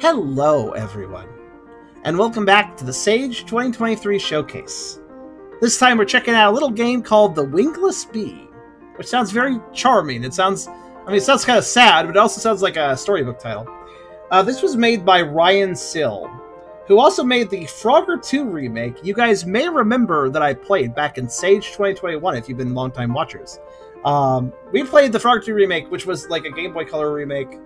Hello, everyone, and welcome back to the Sage 2023 Showcase. This time we're checking out a little game called the Wingless Bee, which sounds very charming. It sounds kind of sad, but it also sounds like a storybook title. This was made by Ryan Sill, who also made the Frogger 2 remake. You guys may remember that I played back in Sage 2021 if you've been longtime watchers. We played the Frogger 2 remake, which was like a Game Boy Color remake,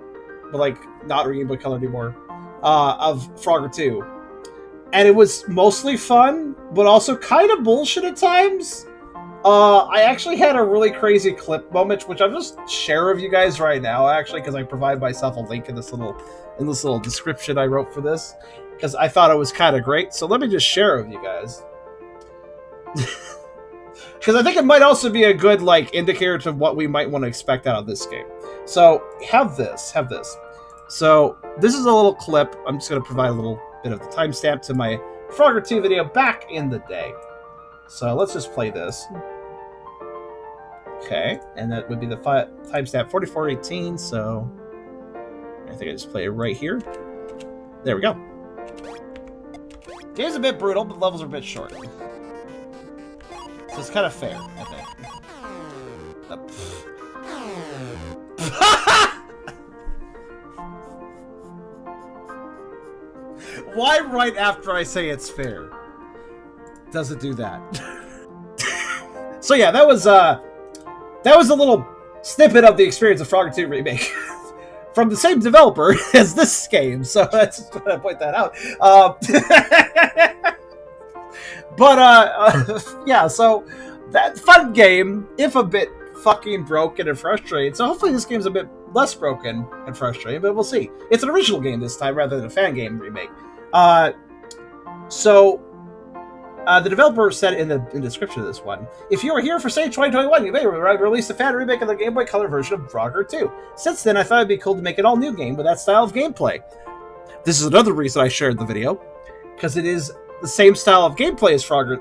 but like not Game Boy Color anymore, of Frogger 2. And it was mostly fun, but also kind of bullshit at times. I actually had a really crazy clip moment, which I'll just share with you guys right now, actually, because I provide myself a link in this little description I wrote for this, because I thought it was kind of great. So let me just share it with you guys. Because I think it might also be a good indicator to what we might want to expect out of this game. So have this. So this is a little clip. I'm just going to provide a little bit of the timestamp to my Frogger 2 video back in the day. So let's just play this. Okay, and that would be the timestamp 4418. So I think I just play it right here. There we go. Game's a bit brutal, but levels are a bit short. So it's kind of fair, I think. Why right after I say it's fair does it do that? So yeah, that was a little snippet of the experience of Frogger 2 remake from the same developer as this game. So that's just want to point that out. Yeah, so that fun game, if a bit fucking broken and frustrating. So hopefully this game's a bit less broken and frustrating, but we'll see. It's an original game this time rather than a fan game remake. The developer said in the description of this one, if you were here for Sage 2021, you may release a fan remake of the Game Boy Color version of Frogger 2. Since then, I thought it'd be cool to make an all-new game with that style of gameplay. This is another reason I shared the video, because it is the same style of gameplay as Frogger.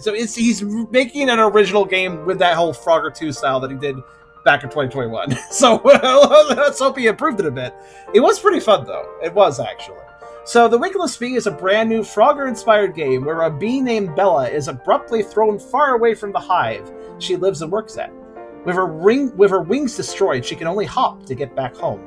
So he's making an original game with that whole Frogger 2 style that he did back in 2021. So let's hope he improved it a bit. It was pretty fun, though. It was, actually. So, The Wingless Bee is a brand new Frogger-inspired game where a bee named Bella is abruptly thrown far away from the hive she lives and works at. With her wings destroyed, she can only hop to get back home.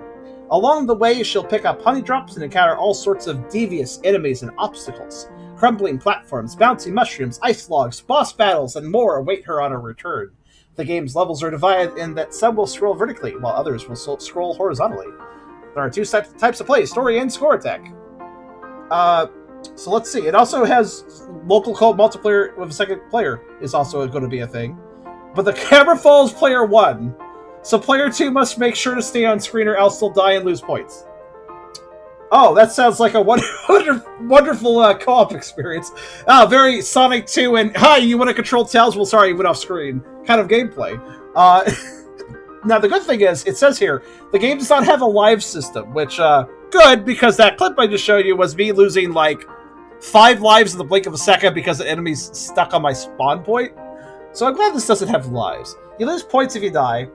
Along the way, she'll pick up honey drops and encounter all sorts of devious enemies and obstacles. Crumbling platforms, bouncing mushrooms, ice logs, boss battles, and more await her on her return. The game's levels are divided in that some will scroll vertically, while others will scroll horizontally. There are two types of play, story and score attack. So let's see. It also has local co-op multiplayer with a second player is also going to be a thing. But the camera follows player 1, so player 2 must make sure to stay on screen or else they'll die and lose points. Oh, that sounds like a wonderful co-op experience. Very Sonic 2 and, hi, you want to control Tails? Well, sorry, you went off screen. Kind of gameplay. Now, the good thing is, it says here, the game does not have a live system, which, good, because that clip I just showed you was me losing, 5 lives in the blink of a second because the enemy's stuck on my spawn point. So I'm glad this doesn't have lives. You lose points if you die,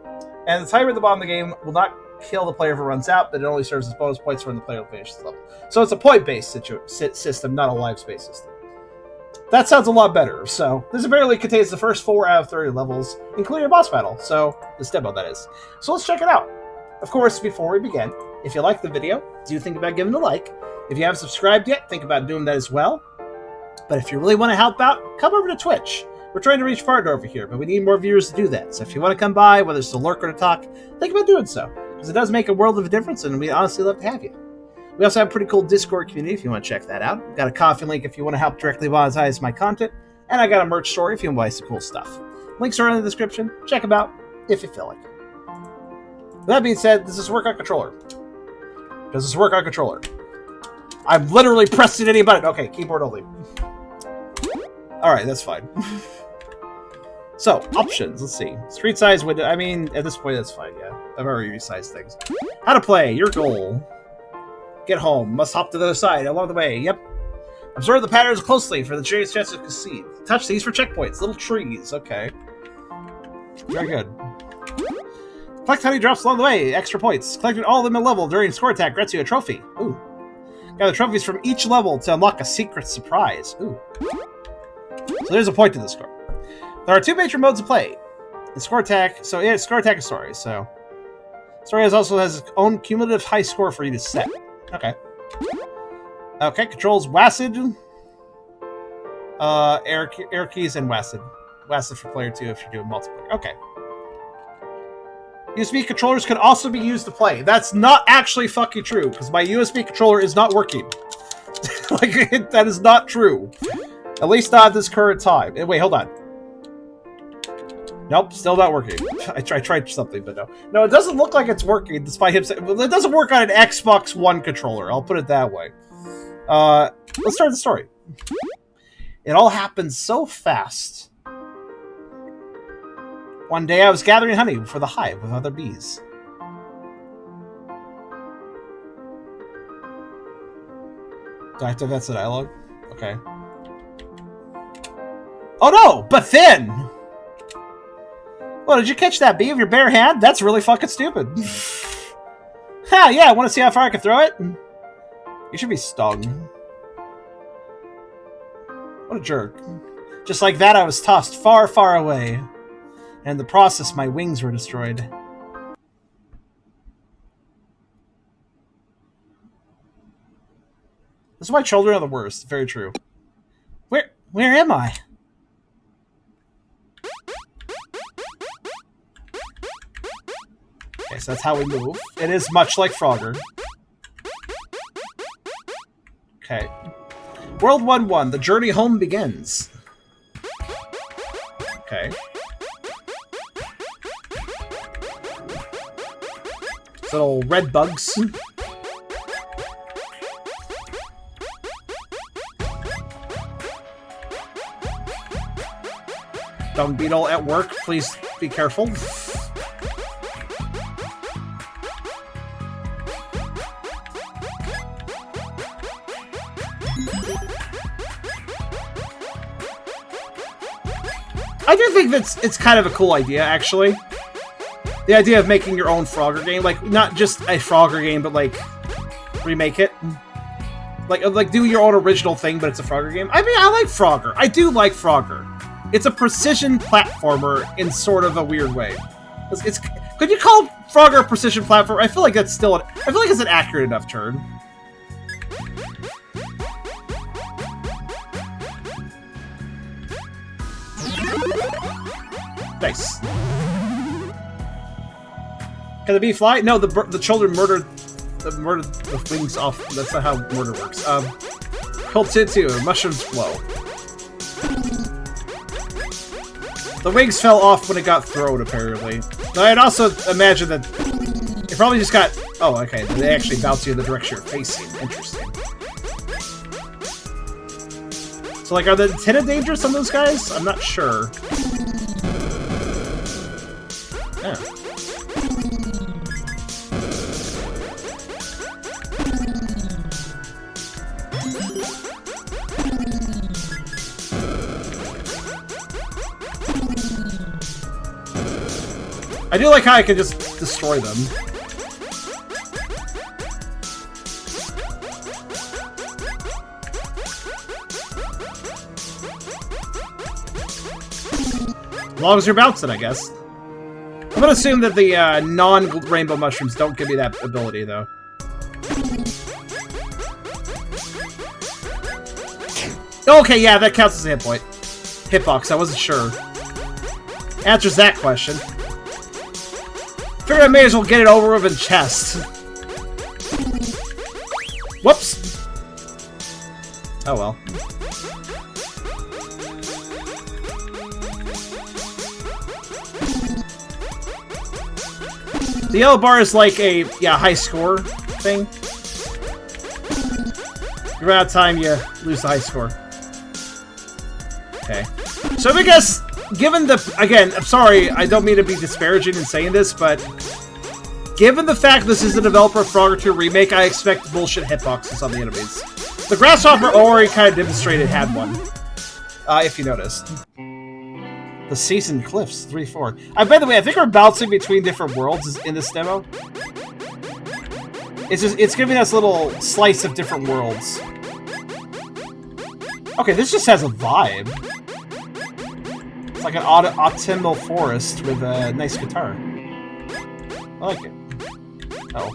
and the timer at the bottom of the game will not kill the player if it runs out, but it only serves as bonus points when the player finishes the level. So it's a point-based system, not a live-based system. That sounds a lot better. So this barely contains the first 4 out of 30 levels, including a boss battle. So this demo, that is. So let's check it out. Of course, before we begin, if you like the video, do think about giving it a like. If you haven't subscribed yet, think about doing that as well. But if you really want to help out, come over to Twitch. We're trying to reach farther over here, but we need more viewers to do that. So if you want to come by, whether it's to lurk or to talk, think about doing so, because it does make a world of a difference, and we honestly love to have you. We also have a pretty cool Discord community if you want to check that out. We've got a coffee link if you want to help directly monetize my content, and I got a merch store if you want to buy some cool stuff. Links are in the description. Check them out if you feel like it. With that being said, does this work on controller? Does this work on controller? I'm literally pressing any button. Okay, keyboard only. Alright, that's fine. So, options. Let's see. Screen size window. I mean, at this point, that's fine, yeah. I've already resized things. How to play. Your goal. Get home. Must hop to the other side along the way. Yep. Observe the patterns closely for the chance to succeed. Touch these for checkpoints. Little trees. Okay. Very good. Collect honey drops along the way. Extra points. Collecting all of them at level during score attack grants you a trophy. Ooh. Gather trophies from each level to unlock a secret surprise. Ooh. So there's a point to this score. There are 2 major modes of play. The score attack. So yeah, score attack and story. So story also has its own cumulative high score for you to set. Okay. Okay, controls WASD, air keys, and WASD. WASD for player 2 if you're doing multiplayer. Okay. USB controllers could also be used to play. That's not actually fucking true, because my USB controller is not working. Like, that is not true. At least not at this current time. Wait, hold on. Nope, still not working. I tried something, but no. No, it doesn't look like it's working, despite him saying... It doesn't work on an Xbox One controller, I'll put it that way. Let's start the story. It all happened so fast. One day I was gathering honey for the hive with other bees. Do I have to advance the dialogue? Okay. Oh no! But then! Well, did you catch that bee with your bare hand? That's really fucking stupid. Ha! Yeah, want to see how far I can throw it? You should be stung. What a jerk. Just like that, I was tossed far, far away. And in the process, my wings were destroyed. This is why children are the worst. Very true. Where am I? Okay, so that's how we move. It is much like Frogger. Okay. World 1-1. The journey home begins. Okay. Little red bugs. Dung beetle at work. Please be careful. I do think it's kind of a cool idea, actually. The idea of making your own Frogger game, like not just a Frogger game, but like remake it, like do your own original thing, but it's a Frogger game. I mean, I like Frogger. I do like Frogger. It's a precision platformer in sort of a weird way. It's could you call Frogger a precision platformer? I feel like that's still I feel like it's an accurate enough term. Nice. Can the bee fly? No, the children murdered the wings off. That's not how murder works. Quilt too. Mushrooms flow. The wings fell off when it got thrown, apparently. Now, I'd also imagine that it probably just got... Oh, okay. They actually bounce you in the direction you're facing. Interesting. So, like, are the antenna dangerous on those guys? I'm not sure. Yeah. I do like how I can just destroy them. As long as you're bouncing, I guess. I'm gonna assume that the non-rainbow mushrooms don't give me that ability, though. Okay, yeah, that counts as a hit point. Hitbox, I wasn't sure. Answers that question. Figured I may as well get it over with in chest. Whoops. Oh well. The yellow bar is like a, high score thing. You run out of time, you lose the high score. Okay. So I guess, given the... Again, I'm sorry, I don't mean to be disparaging in saying this, but... Given the fact this is the developer of Frogger 2 Remake, I expect bullshit hitboxes on the enemies. The Grasshopper already kind of demonstrated had one. If you noticed. The Seasoned Cliffs, 3-4. By the way, I think we're bouncing between different worlds in this demo. It's giving us a little slice of different worlds. Okay, this just has a vibe. It's like an autumnal forest with a nice guitar. I like it. Oh.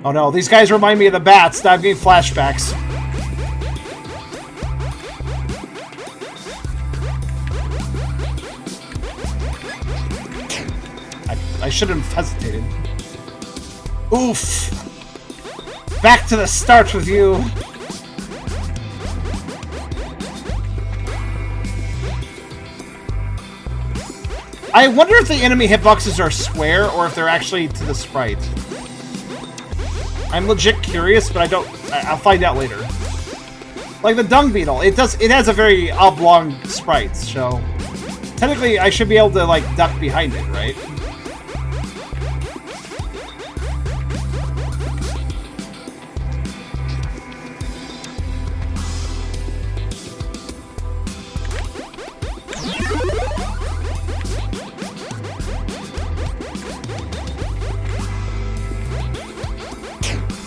Oh no, these guys remind me of the bats. Now I'm getting flashbacks. I shouldn't have hesitated. Oof! Back to the start with you! I wonder if the enemy hitboxes are square or if they're actually to the sprite. I'm legit curious, but I'll find out later. Like the dung beetle, it has a very oblong sprite, so technically I should be able to like duck behind it, right?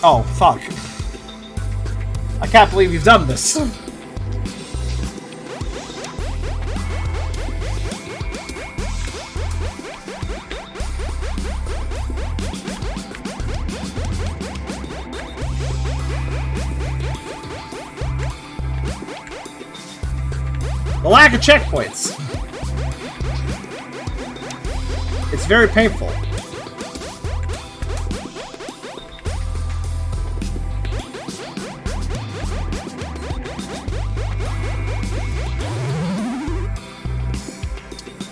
Oh, fuck. I can't believe you've done this. The lack of checkpoints. It's very painful.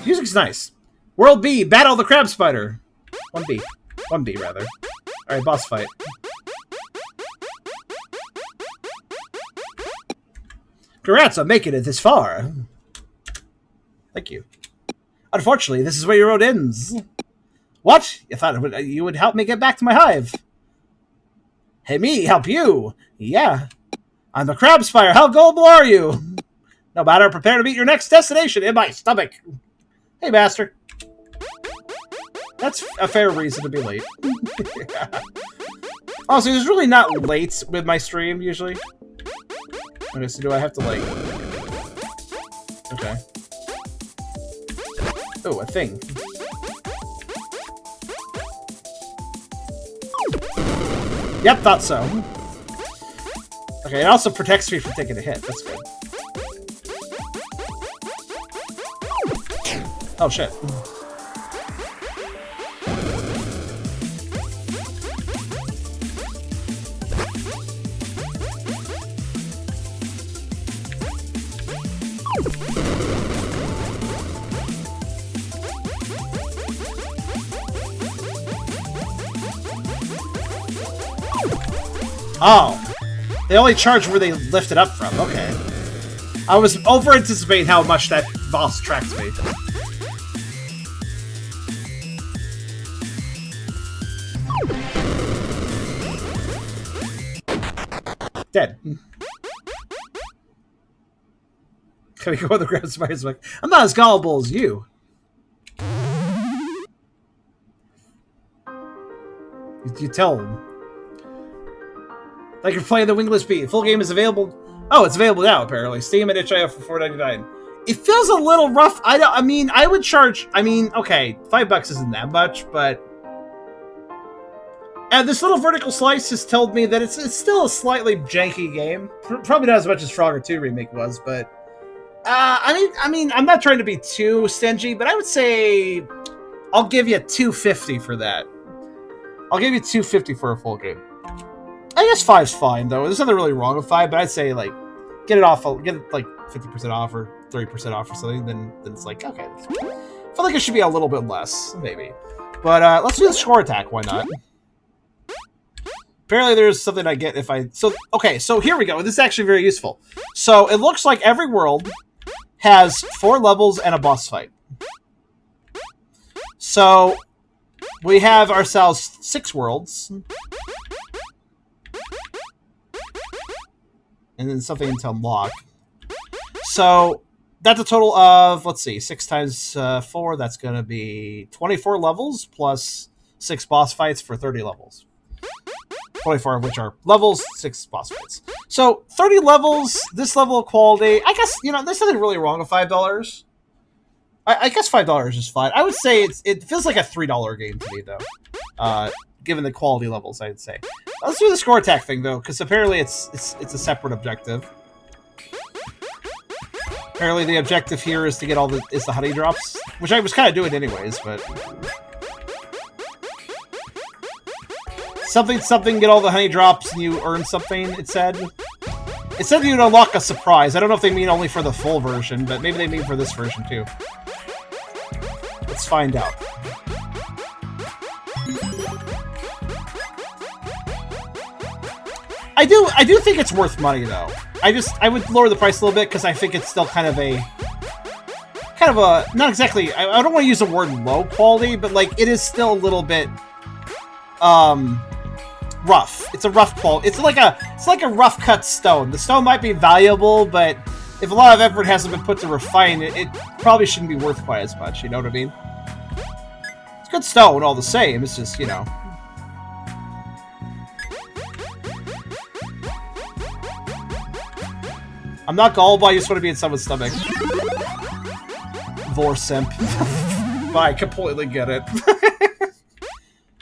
Music's nice. World B, battle the crab spider. 1B. 1B, rather. Alright, boss fight. Congrats on making it this far. Thank you. Unfortunately, this is where your road ends. What? You thought you would help me get back to my hive? Hey, me, help you? Yeah. I'm the crab spider. How gullible are you? No matter, prepare to meet your next destination in my stomach. Hey, master. That's a fair reason to be late. Also, it's really not late with my stream, usually. Okay, so do I have to, like... Okay. Oh, a thing. Yep, thought so. Okay, it also protects me from taking a hit. That's good. Oh, shit. Oh. They only charge where they lift it up from. Okay. I was over-anticipating how much that boss tracks me. Dead. Can we go with the ground spiders? Like, I'm not as gullible as you. You tell them. Like you're playing the Wingless beat. Full game is available. Oh, it's available now, apparently. Steam and itch.io for $4.99. It feels a little rough. I mean, I would charge... I mean, okay, $5 isn't that much, but... And this little vertical slice has told me that it's still a slightly janky game. Probably not as much as Frogger 2 Remake was, but... I mean, I'm not trying to be too stingy, but I would say... I'll give you $2.50 for that. I'll give you $2.50 for a full game. I guess 5's fine, though. There's nothing really wrong with 5, but I'd say, like, get it like 50% off or 30% off or something, then it's like, okay. I feel like it should be a little bit less, maybe. But let's do the score attack, why not? Apparently there's something I get if I... So, okay, so here we go. This is actually very useful. So, it looks like every world has 4 levels and a boss fight. So, we have ourselves 6 worlds. and then something to unlock. So that's a total of, let's see, 6 times 4. That's going to be 24 levels plus 6 boss fights for 30 levels. 24 of which are levels, 6 boss fights. So 30 levels, this level of quality. I guess, you know, there's nothing really wrong with $5. I guess $5 is fine. I would say it feels like a $3 game to me, though. Given the quality levels, I'd say. Let's do the score attack thing, though, because apparently it's a separate objective. Apparently the objective here is to get the honey drops, which I was kind of doing anyways, but... Something, get all the honey drops and you earn something, it said. It said you'd unlock a surprise. I don't know if they mean only for the full version, but maybe they mean for this version too. Let's find out. I do think it's worth money though. I would lower the price a little bit because I think it's still kind of a not exactly, I don't want to use the word low quality, but like it is still a little bit rough. It's a rough quality. It's like a rough cut stone. The stone might be valuable, but if a lot of effort hasn't been put to refine it, it probably shouldn't be worth quite as much. You know what I mean? It's good stone all the same. It's just, you know. I'm not gullible. I just want to be in someone's stomach. Vor simp. But I completely get it.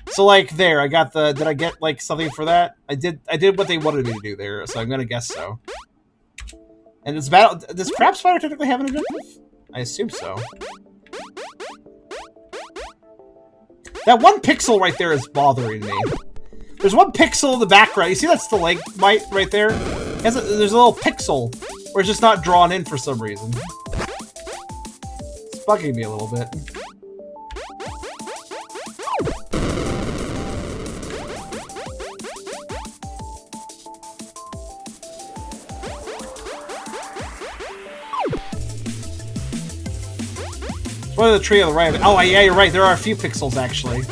So, like, there, I got the... Did I get, like, something for that? I did what they wanted me to do there, so I'm gonna guess so. And does Crab Spider technically have an objective? I assume so. That one pixel right there is bothering me. There's one pixel in the background. You see that's the leg bite right there? There's a little pixel where it's just not drawn in for some reason. It's bugging me a little bit. What are the tree on the right? Oh, yeah, you're right. There are a few pixels, actually.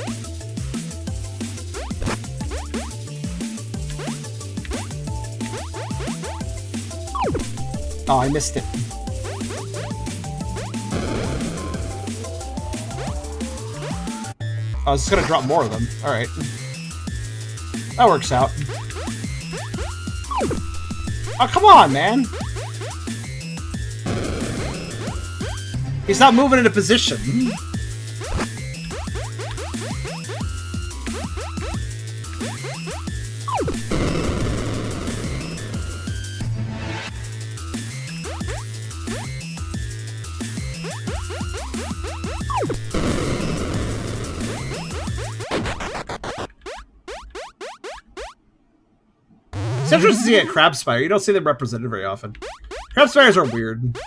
Oh, I missed it. I was just gonna drop more of them. Alright. That works out. Oh, come on, man! He's not moving into position. It's interesting to see a crab spider. You don't see them represented very often. Crab spiders are weird.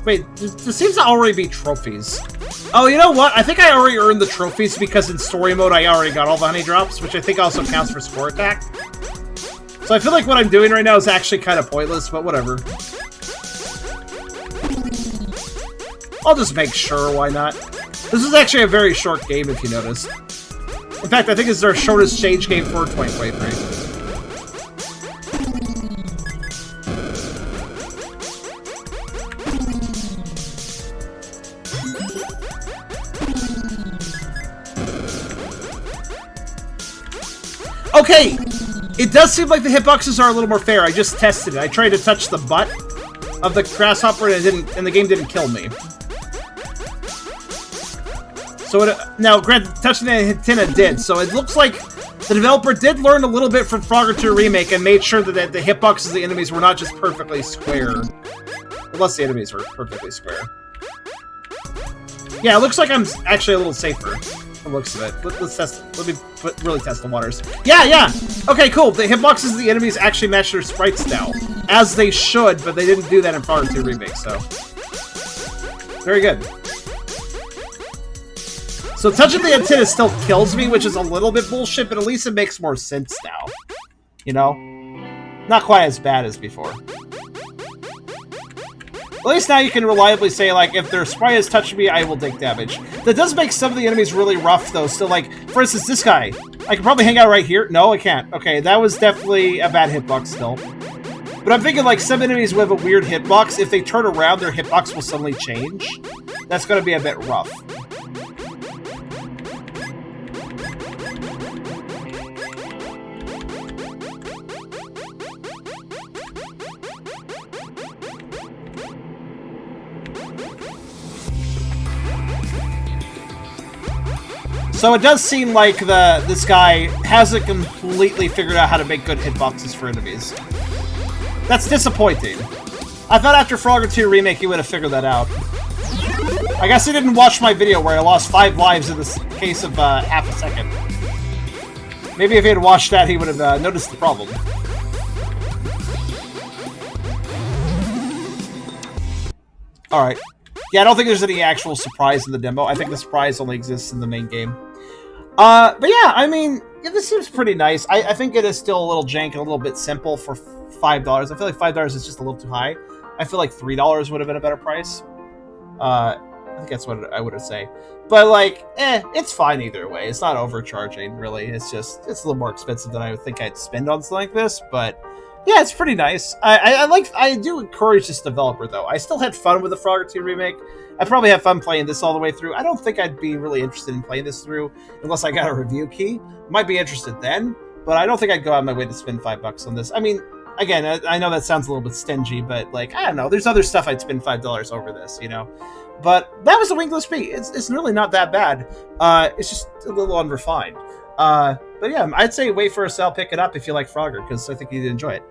Wait, there seems to already be trophies. Oh, you know what? I think I already earned the trophies because in story mode I already got all the honey drops, which I think also counts for score attack. So I feel like what I'm doing right now is actually kind of pointless, but whatever. I'll just make sure, why not? This is actually a very short game, if you notice. In fact, I think this is our shortest change game for 2023. Okay, it does seem like the hitboxes are a little more fair. I just tested it. I tried to touch the butt of the grasshopper and the game didn't kill me. So now, granted, touching the antenna did. So it looks like the developer did learn a little bit from Frogger 2 Remake and made sure that the hitboxes of the enemies were not just perfectly square. Unless the enemies were perfectly square. Yeah, it looks like I'm actually a little safer. The looks of it. Let's test it. Let me really test the waters. Yeah! Okay, cool. The hitboxes of the enemies actually match their sprites now. As they should, but they didn't do that in Frogger 2 Remake, so... Very good. So touching the antenna still kills me, which is a little bit bullshit, but at least it makes more sense now. You know? Not quite as bad as before. At least now you can reliably say, like, if their sprite is touching me, I will take damage. That does make some of the enemies really rough, though. So, like, for instance, this guy. I can probably hang out right here. No, I can't. Okay, that was definitely a bad hitbox still. But I'm thinking, like, some enemies with a weird hitbox, if they turn around, their hitbox will suddenly change. That's going to be a bit rough. So it does seem like this guy hasn't completely figured out how to make good hitboxes for enemies. That's disappointing. I thought after Frogger 2 Remake he would have figured that out. I guess he didn't watch my video where I lost 5 lives in the case of half a second. Maybe if he had watched that he would have noticed the problem. Alright. Yeah, I don't think there's any actual surprise in the demo. I think the surprise only exists in the main game. But yeah, I mean, yeah, this seems pretty nice. I think it is still a little jank and a little bit simple for $5. I feel like $5 is just a little too high. I feel like $3 would have been a better price. I think that's what I would say. But like, it's fine either way. It's not overcharging, really. It's a little more expensive than I would think I'd spend on something like this, but yeah, it's pretty nice. I do encourage this developer though. I still had fun with the Frogger 2 remake. I'd probably have fun playing this all the way through. I don't think I'd be really interested in playing this through unless I got a review key. Might be interested then, but I don't think I'd go out of my way to spend $5 on this. I mean, again, I know that sounds a little bit stingy, but like, I don't know. There's other stuff I'd spend $5 over this, you know? But that was a Wingless P. It's really not that bad. It's just a little unrefined. But yeah, I'd say wait for a sale, pick it up if you like Frogger, because I think you'd enjoy it.